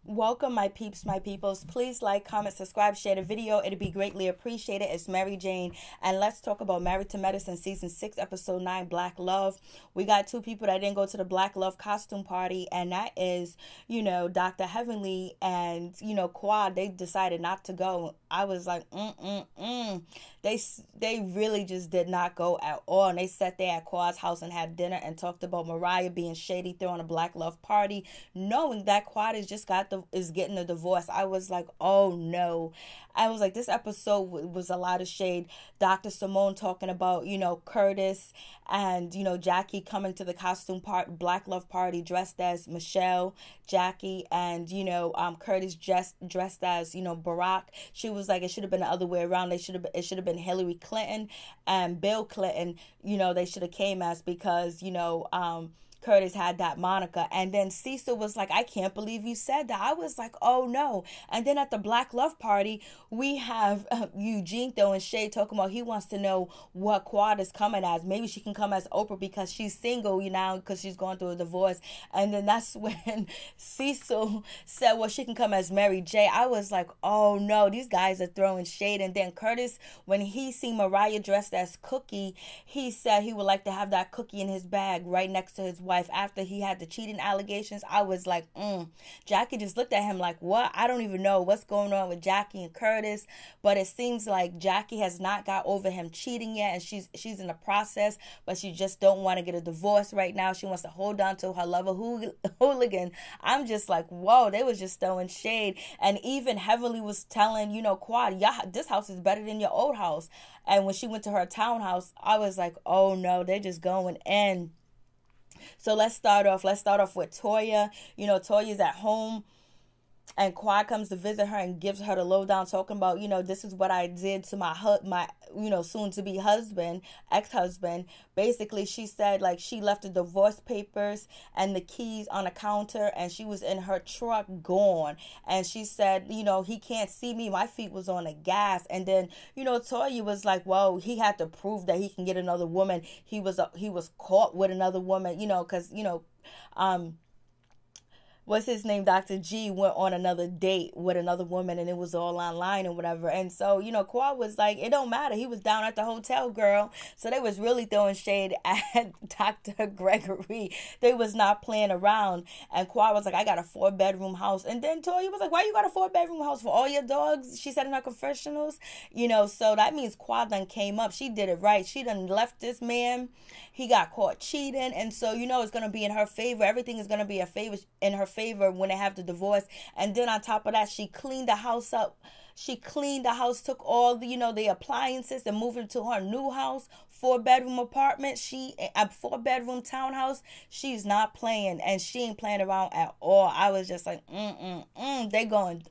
Welcome, my peeps, my peoples. Please like, comment, subscribe, share the video. It'd be greatly appreciated. It's Mary Jane, and let's talk about Married to Medicine Season 6, Episode 9, Black Love. We got two people that didn't go to the Black Love costume party, and that is, Dr. Heavenly and, Quad. They decided not to go. I was like, They really just did not go at all, and they sat there at Quad's house and had dinner and talked about Mariah being shady, throwing a Black Love party, knowing that Quad is getting a divorce. I was like, oh no. I was like, this episode was a lot of shade. Dr. Simone talking about, Curtis and, Jackie coming to the costume Black Love party dressed as Michelle, Jackie, and, Curtis dressed as, Barack. She was like, it should have been the other way around. It should have been Hillary Clinton and Bill Clinton, they should have came as, because, Curtis had that moniker. And then Cecil was like, I can't believe you said that. I was like, oh no. And then at the Black Love party, we have Eugene throwing shade, talking about he wants to know what Quad is coming as. Maybe she can come as Oprah because she's single, because she's going through a divorce. And then that's when Cecil said, well, she can come as Mary J. I was like, oh no, these guys are throwing shade. And then Curtis, when he seen Mariah dressed as Cookie, he said he would like to have that cookie in his bag right next to his wife after he had the cheating allegations. I was like, Jackie just looked at him like, what? I don't even know what's going on with Jackie and Curtis, but it seems like Jackie has not got over him cheating yet, and she's in the process, but she just don't want to get a divorce right now. She wants to hold on to her lover hooligan. I'm just like, whoa, they was just throwing shade. And even Heavenly was telling, Quad, this house is better than your old house. And when she went to her townhouse, I was like, oh no, they're just going in. So let's start off with Toya. Toya's at home, and Quad comes to visit her and gives her the lowdown, talking about, this is what I did to my soon-to-be ex-husband. Basically, she said, like, she left the divorce papers and the keys on the counter, and she was in her truck gone. And she said, he can't see me. My feet was on the gas. And then, Toya was like, well, he had to prove that he can get another woman. He was caught with another woman, because, what's his name, Dr. G, went on another date with another woman, and it was all online and whatever. And so, Quad was like, it don't matter. He was down at the hotel, girl. So they was really throwing shade at Dr. Gregory. They was not playing around. And Quad was like, I got a 4-bedroom house. And then Toya was like, why you got a 4-bedroom house for all your dogs? She said in her confessionals. So that means Quad done came up. She did it right. She done left this man. He got caught cheating. And so, it's going to be in her favor. Everything is going to be in her favor when they have the divorce. And then on top of that, she cleaned the house up. She cleaned the house, took all the, the appliances, and moved into her new house, 4-bedroom apartment. A 4-bedroom townhouse. She's not playing, and she ain't playing around at all. I was just like, they going,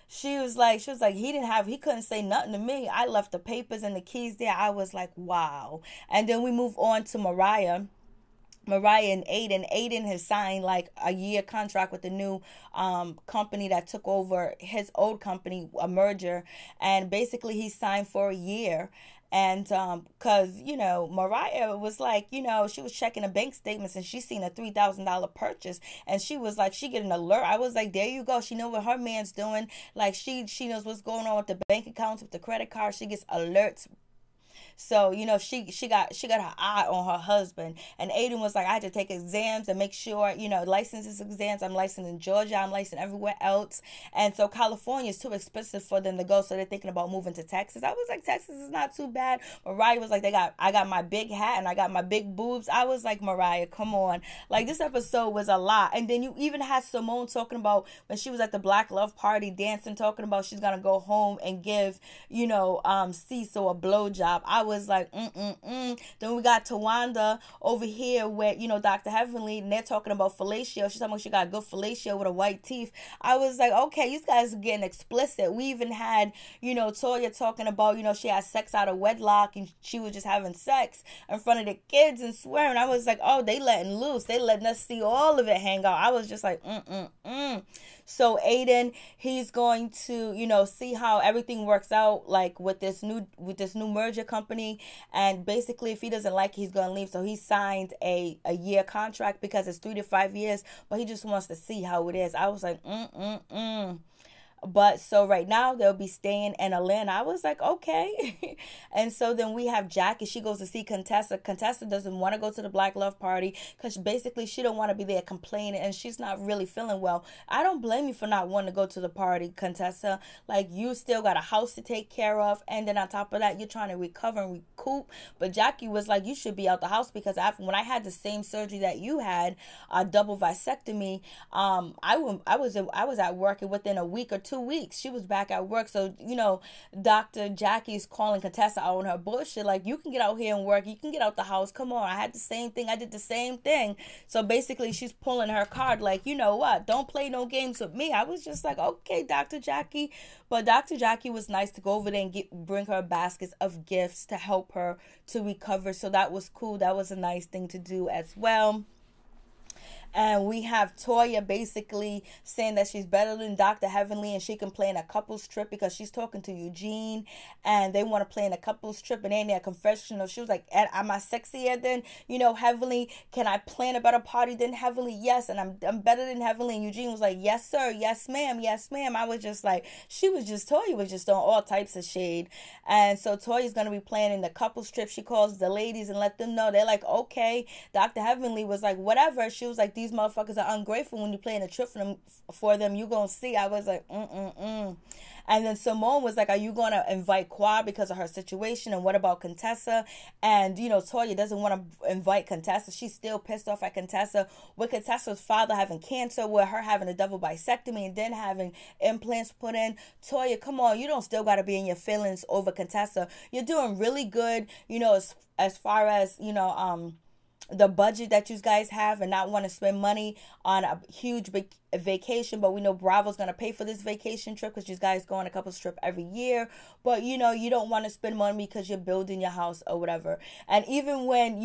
She was like, he couldn't say nothing to me. I left the papers and the keys there. I was like, wow. And then we move on to Mariah and Aiden. Aiden has signed like a year contract with the new company that took over his old company, a merger. And basically he signed for a year. And because, Mariah was like, she was checking the bank statements, and she seen a $3,000 purchase. And she was like, she get an alert. I was like, there you go. She know what her man's doing. Like, she knows what's going on with the bank accounts, with the credit card. She gets alerts. So, she got her eye on her husband. And Aiden was like, I had to take exams and make sure, licenses exams. I'm licensed in Georgia. I'm licensed everywhere else. And so California is too expensive for them to go. So they're thinking about moving to Texas. I was like, Texas is not too bad. Mariah was like, I got my big hat and I got my big boobs. I was like, Mariah, come on. Like, this episode was a lot. And then you even had Simone talking about when she was at the Black Love party dancing, talking about she's going to go home and give, Cecil a blowjob. I was like, Then we got Tawanda over here with, Dr. Heavenly, and they're talking about fellatio. She's talking about she got good fellatio with her white teeth. I was like, okay, you guys are getting explicit. We even had, Toya talking about, she had sex out of wedlock, and she was just having sex in front of the kids and swearing. I was like, oh, they letting loose. They letting us see all of it hang out. I was just like, So Aiden, he's going to, see how everything works out, like with this new merger company company, and basically if he doesn't like it, he's going to leave. So he signed a year contract because it's 3 to 5 years, but he just wants to see how it is. I was like, But so right now they'll be staying in Atlanta. I was like, okay. And so then we have Jackie. She goes to see Contessa. Contessa doesn't want to go to the Black Love Party because basically she don't want to be there complaining, and she's not really feeling well. I don't blame you for not wanting to go to the party, Contessa. Like, you still got a house to take care of, and then on top of that, you're trying to recover and recoup. But Jackie was like, you should be out the house, because when I had the same surgery that you had, a double vasectomy, I was at work, and within a week or 2 weeks she was back at work. So Dr. Jackie's calling Contessa out on her bullshit, like, you can get out here and work, you can get out the house, come on, I had the same thing, I did the same thing. So basically she's pulling her card, like, you know what, don't play no games with me. I was just like, okay, Dr. Jackie. But Dr. Jackie was nice to go over there and bring her baskets of gifts to help her to recover. So that was cool. That was a nice thing to do as well. And we have Toya basically saying that she's better than Dr. Heavenly and she can play in a couples trip because she's talking to Eugene and they want to play in a couples trip. And then a confessional, she was like, am I sexier than, Heavenly? Can I plan a better party than Heavenly? Yes. And I'm better than Heavenly. And Eugene was like, yes, sir. Yes, ma'am. Yes, ma'am. I was just like, Toya was just on all types of shade. And so Toya's going to be playing in the couples trip. She calls the ladies and let them know. They're like, okay. Dr. Heavenly was like, whatever. She was like, these motherfuckers are ungrateful. When you play in a trip for them, you gonna see. I was like, And then Simone was like, are you gonna invite Quad because of her situation? And what about Contessa? And Toya doesn't want to invite Contessa. She's still pissed off at Contessa, with Contessa's father having cancer, with her having a double bisectomy and then having implants put in. Toya, come on, you don't still gotta be in your feelings over Contessa. You're doing really good, as far as the budget that you guys have, and not want to spend money on a huge big vacation. But we know Bravo's going to pay for this vacation trip because you guys go on a couples trip every year. But you don't want to spend money because you're building your house or whatever. And even when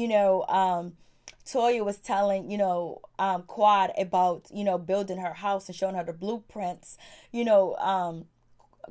Toya was telling Quad about building her house and showing her the blueprints,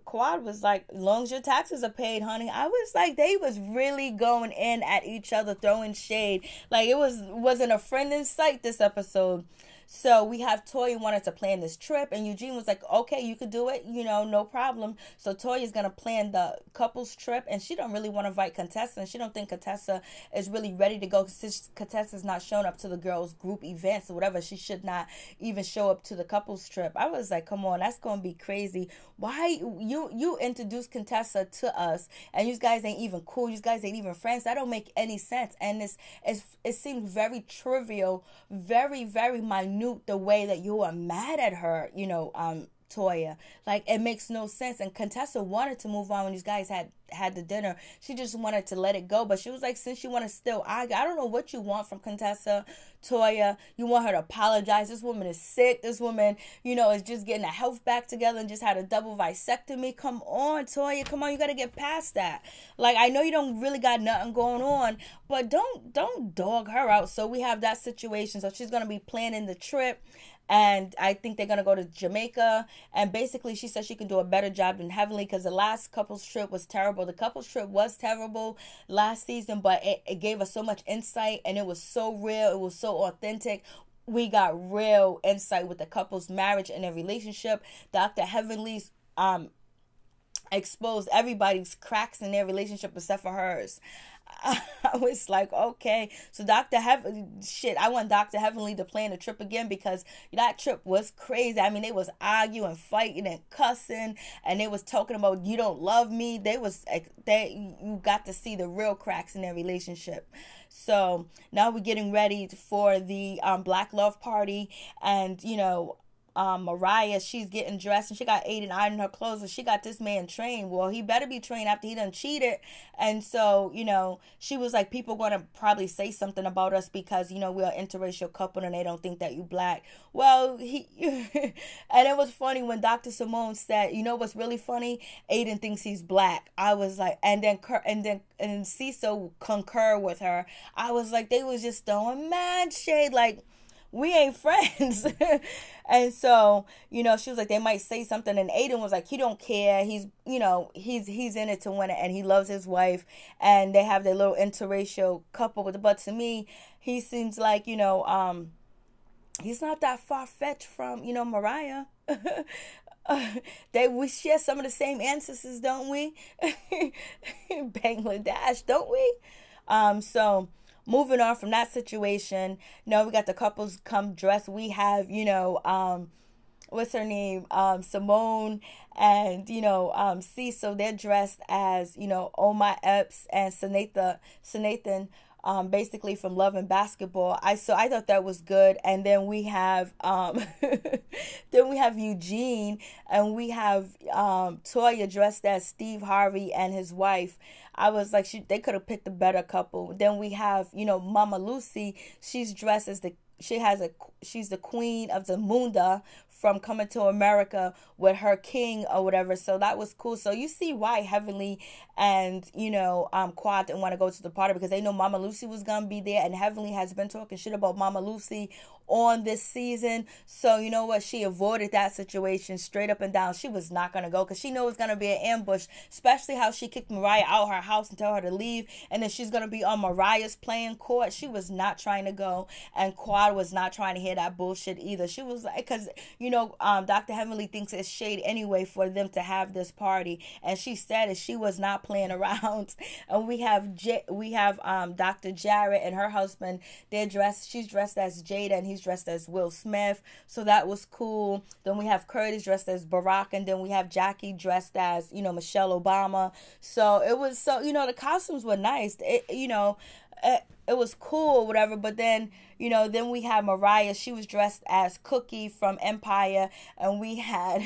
Quad was like, as long as your taxes are paid, honey. I was like, they was really going in at each other, throwing shade. Like, it wasn't a friend in sight this episode. So we have Toya wanted to plan this trip, and Eugene was like, okay, you could do it, no problem. So Toya's going to plan the couples trip, and she don't really want to invite Contessa, and she don't think Contessa is really ready to go. Since Contessa's not showing up to the girls' group events or whatever, she should not even show up to the couples trip. I was like, come on, that's going to be crazy. Why you introduced Contessa to us, and you guys ain't even cool, you guys ain't even friends? That don't make any sense. And it seems very trivial, very, very minute, the way that you are mad at her, Toya. Like, it makes no sense. And Contessa wanted to move on when these guys had the dinner. She just wanted to let it go. But she was like, since you want to still argue, I don't know what you want from Contessa, Toya. You want her to apologize. This woman is sick. This woman, is just getting her health back together and just had a double vasectomy. Come on, Toya. Come on, you got to get past that. Like, I know you don't really got nothing going on, but don't dog her out. So we have that situation. So she's going to be planning the trip. And I think they're going to go to Jamaica. And basically, she said she can do a better job than Heavenly because the last couples trip was terrible. The couples trip was terrible last season, but it gave us so much insight. And it was so real. It was so authentic. We got real insight with the couple's marriage and their relationship. Dr. Heavenly's exposed everybody's cracks in their relationship except for hers. I was like, okay. So I want Dr. Heavenly to plan the trip again because that trip was crazy. I mean, they was arguing, fighting, and cussing, and they was talking about, you don't love me. You got to see the real cracks in their relationship. So now we're getting ready for the Black Love Party, and Mariah, she's getting dressed and she got Aiden ironing her clothes and she got this man trained. Well, he better be trained after he done cheated. And so, she was like, people going to probably say something about us because, we're an interracial couple and they don't think that you black. Well, and it was funny when Dr. Simone said, what's really funny? Aiden thinks he's black. I was like, and Cecil concur with her. I was like, they was just throwing mad shade. Like, we ain't friends. And so, she was like, they might say something. And Aiden was like, he don't care. He's in it to win it. And he loves his wife. And they have their little interracial couple. But to me, he seems like, he's not that far-fetched from, Mariah. We share some of the same ancestors, don't we? Bangladesh, don't we? So moving on from that situation, we got the couples come dressed. We have, what's her name? Simone and, Cecil. They're dressed as, Omar Epps and Sanathan, basically from Love and Basketball. I thought that was good. And then we have Eugene, and we have Toya dressed as Steve Harvey and his wife. I was like, they could have picked a better couple. Then we have, Mama Lucy. She's dressed as she's the queen of the Munda from Coming to America with her king or whatever. So that was cool. So you see why Heavenly and, Quad didn't want to go to the party, because they know Mama Lucy was going to be there, and Heavenly has been talking shit about Mama Lucy on this season. So you know what? She avoided that situation straight up and down. She was not going to go because she knew it was going to be an ambush, especially how she kicked Mariah out of her house and told her to leave. And then she's going to be on Mariah's playing court. She was not trying to go. And Quad was not trying to hear that bullshit either. She was like, because, Dr. Heavenly thinks it's shade anyway for them to have this party. And she said it. She was not playing around. And we have Dr. Jarrett and her husband. She's dressed as Jada and he's dressed as Will Smith. So that was cool. Then we have Curtis dressed as Barack, and then we have Jackie dressed as, Michelle Obama. So it was, the costumes were nice. It was cool, whatever. But then, then we had Mariah. She was dressed as Cookie from Empire, and we had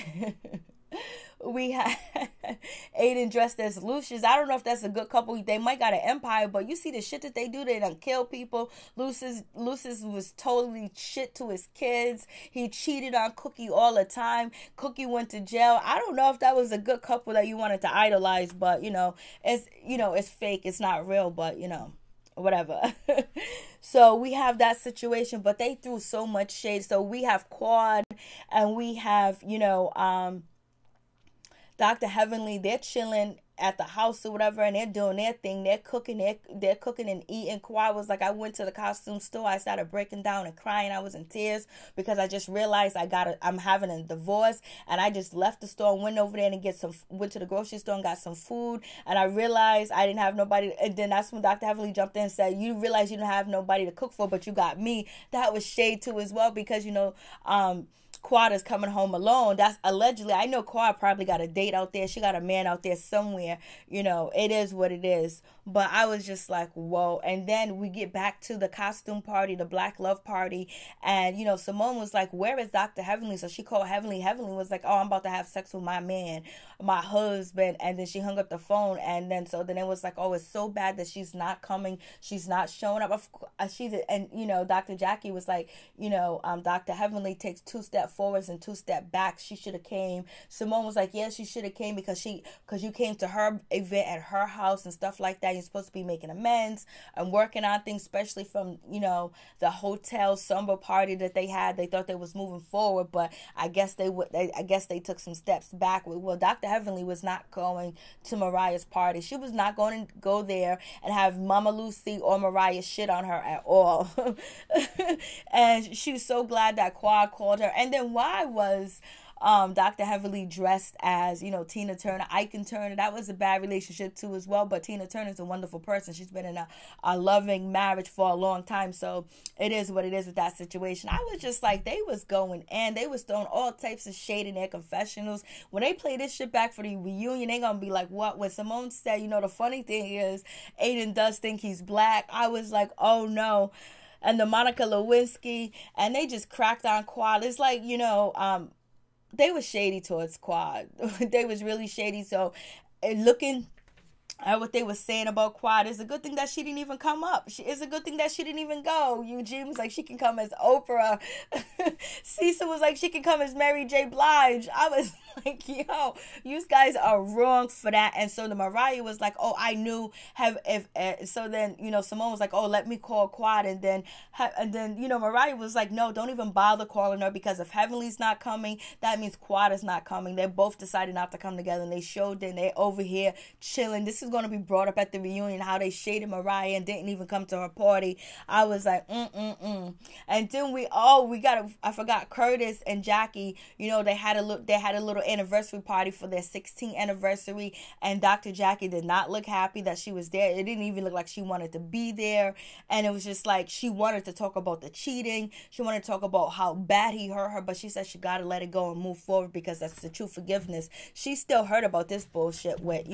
Aiden dressed as Lucius. I don't know if that's a good couple. They might got an empire, but you see the shit that they do. They done kill people. Lucius was totally shit to his kids. He cheated on Cookie all the time. Cookie went to jail. I don't know if that was a good couple that you wanted to idolize, but it's fake. It's not real, but whatever. So we have that situation, but they threw so much shade. So we have Quad, and we have Dr. Heavenly. They're chilling at the house or whatever, and they're doing their thing. They're cooking and eating. Quad was like, I went to the costume store. I started breaking down and crying. I was in tears because I just realized I'm having a divorce, and I just left the store and went over there and went to the grocery store and got some food, and I realized I didn't have nobody. And then that's when Dr. Heavenly jumped in and said, you realize you don't have nobody to cook for, but you got me. That was shade too as well, because Quad is coming home alone. That's allegedly. I know Quad probably got a date out there. She got a man out there somewhere. It is what it is. But I was just like, whoa. And then we get back to the costume party, the Black Love party. And, Simone was like, where is Dr. Heavenly? So she called Heavenly. Heavenly was like, oh, I'm about to have sex with my man, my husband. And then she hung up the phone. And then it was like, oh, it's so bad that she's not coming. She's not showing up. Dr. Jackie was like, Dr. Heavenly takes 2 steps forwards and 2 steps back. She should have came. Simone was like, yeah, she should have came because you came to her event at her house and stuff like that. You're supposed to be making amends and working on things, especially from the hotel summer party that they had. They thought they was moving forward, but I guess they took some steps back. Well, Dr. Heavenly was not going to Mariah's party. She was not going to go there and have Mama Lucy or Mariah shit on her at all. And she was so glad that Quad called her. And then why was Dr. Heavenly dressed as, Tina Turner, Ike Turner? That was a bad relationship too as well, but Tina Turner's a wonderful person. She's been in a loving marriage for a long time, so it is what it is with that situation. I was just like, they was going and they was throwing all types of shade in their confessionals. When they play this shit back for the reunion, they gonna be like, what? When Simone said, the funny thing is Aiden does think he's black, I was like, oh no. And the Monica Lewinsky, and they just cracked on Quad. It's like, they were shady towards Quad. They was really shady. So looking at what they were saying about Quad, it's a good thing that she didn't even come up. It's a good thing that she didn't even go. Eugene was like, she can come as Oprah. Cecil was like, she can come as Mary J. Blige. I was Like, yo, you guys are wrong for that. And so the Mariah was like, oh, I knew so then, Simone was like, oh, let me call Quad. And then Mariah was like, no, don't even bother calling her, because if Heavenly's not coming, that means Quad is not coming. They both decided not to come together, and they showed that they're over here chilling. This is going to be brought up at the reunion, how they shaded Mariah and didn't even come to her party. I was like, And then I forgot Curtis and Jackie, they had a little anniversary party for their 16th anniversary, and Dr. Jackie did not look happy that she was there. It didn't even look like she wanted to be there, and it was just like she wanted to talk about the cheating. She wanted to talk about how bad he hurt her, but she said she got to let it go and move forward, because that's the true forgiveness. She still heard about this bullshit with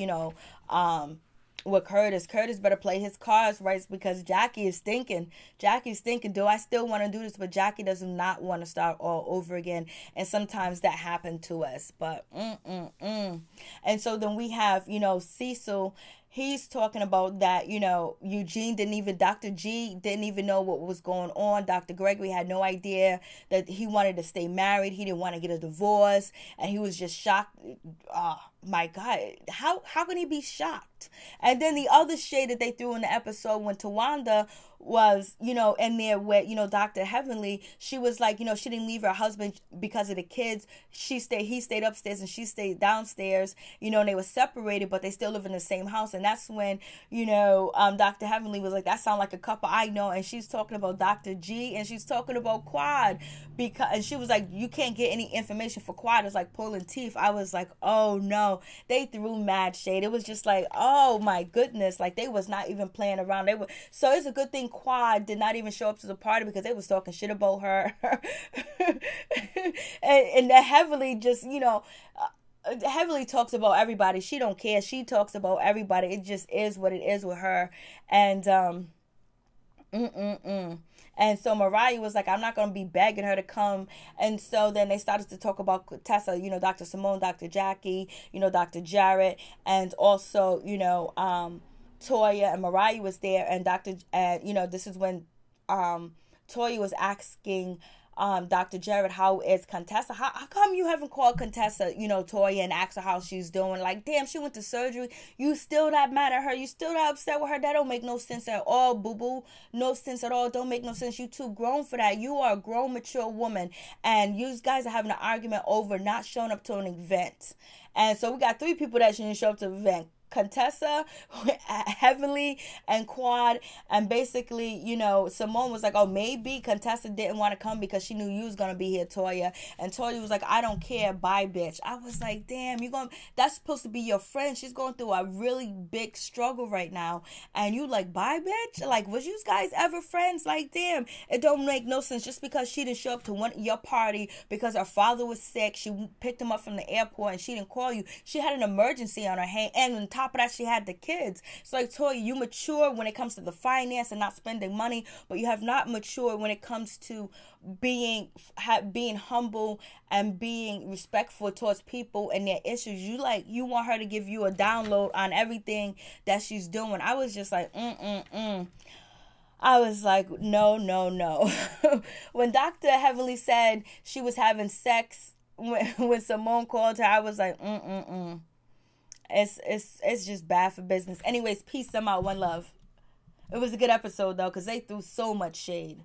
Curtis. Curtis better play his cards right, because Jackie is thinking, do I still want to do this? But Jackie does not want to start all over again. And sometimes that happened to us. But, And so then we have, Cecil. He's talking about that, Dr. G didn't even know what was going on. Dr. Gregory had no idea that he wanted to stay married. He didn't want to get a divorce. And he was just shocked. Oh, my God. How can he be shocked? And then the other shade that they threw in the episode when Tawanda was, in there with, Dr. Heavenly, she was like, she didn't leave her husband because of the kids. He stayed upstairs and she stayed downstairs, and they were separated, but they still live in the same house. And that's when, Dr. Heavenly was like, that sounds like a couple I know. And she's talking about Dr. G, and she's talking about Quad, and she was like, you can't get any information for Quad. It's like pulling teeth. I was like, oh no, they threw mad shade. It was just like, oh my goodness, like they was not even playing around. So it's a good thing Quad did not even show up to the party, because they was talking shit about her. and that Heavily just, Heavily talks about everybody. She don't care. She talks about everybody. It just is what it is with her. And And so Mariah was like, I'm not going to be begging her to come. And so then they started to talk about Tessa, Dr. Simone, Dr. Jackie, Dr. Jarrett, and also, Toya and Mariah was there. And this is when Toya was asking Dr. Jarrett, how is Contessa? How come you haven't called Contessa, Toya, and asked her how she's doing? Like, damn, she went to surgery. You still that mad at her? You still that upset with her? That don't make no sense at all, boo-boo. No sense at all. Don't make no sense. You too grown for that. You are a grown, mature woman. And you guys are having an argument over not showing up to an event. And so we got 3 people that shouldn't show up to the event. Contessa, Heavenly, and Quad. And basically, Simone was like, oh, maybe Contessa didn't want to come because she knew you was gonna be here, Toya. And Toya was like, I don't care, bye, bitch. I was like, damn, that's supposed to be your friend. She's going through a really big struggle right now, and you like, bye, bitch? Like, was you guys ever friends? Like, damn, it don't make no sense. Just because she didn't show up to your party because her father was sick, she picked him up from the airport, and she didn't call you. She had an emergency on her hand, and on top of that, she had the kids. So like, Toya, you mature when it comes to the finance and not spending money, but you have not matured when it comes to being humble and being respectful towards people and their issues. You want her to give you a download on everything that she's doing. I was just like, I was like, no. When Dr. Heavenly said she was having sex when Simone called her, I was like, It's just bad for business. Anyways, peace. I'm out. One love. It was a good episode though, because they threw so much shade.